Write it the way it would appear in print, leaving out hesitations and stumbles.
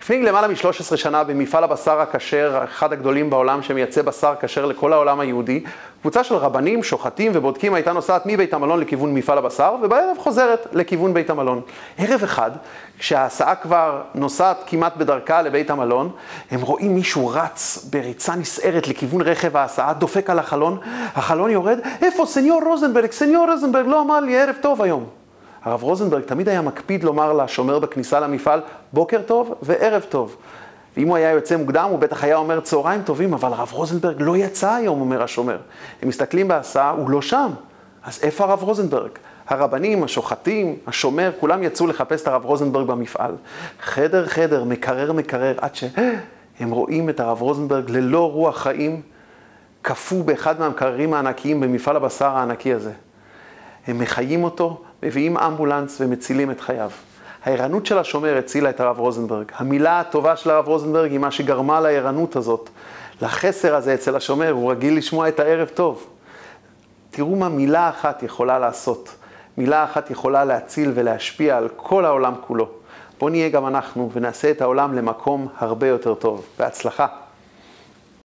לפני למעלה מ-13 שנה במפעל הבשר הכשר, אחד הגדולים בעולם שמייצא בשר כשר לכל העולם היהודי, קבוצה של רבנים, שוחטים ובודקים הייתה נוסעת מבית המלון לכיוון מפעל הבשר, ובערב חוזרת לכיוון בית המלון. ערב אחד, כשההסעה כבר נוסעת כמעט בדרכה לבית המלון, הם רואים מישהו רץ בריצה נסערת לכיוון רכב ההסעה, דופק על החלון, החלון יורד, איפה סניור רוזנברג? סניור רוזנברג לא אמר לי ערב טוב היום. הרב רוזנברג תמיד היה מקפיד לומר לשומר בכניסה למפעל, בוקר טוב וערב טוב. ואם הוא היה יוצא מוקדם, הוא בטח היה אומר צהריים טובים, אבל הרב רוזנברג לא יצא היום, אומר השומר. הם מסתכלים בהסעה, הוא לא שם. אז איפה הרב רוזנברג? הרבנים, השוחטים, השומר, כולם יצאו לחפש את הרב רוזנברג במפעל. חדר חדר, מקרר, עד שהם רואים את הרב רוזנברג ללא רוח חיים, קפוא באחד מהמקררים הענקיים במפעל הבשר הענקי הזה. הם מחיים אותו, מביאים אמבולנס ומצילים את חייו. הערנות של השומר הצילה את הרב רוזנברג. המילה הטובה של הרב רוזנברג היא מה שגרמה לערנות הזאת, לחסר הזה אצל השומר, הוא רגיל לשמוע את הערב טוב. תראו מה מילה אחת יכולה לעשות. מילה אחת יכולה להציל ולהשפיע על כל העולם כולו. בוא נהיה גם אנחנו ונעשה את העולם למקום הרבה יותר טוב. בהצלחה.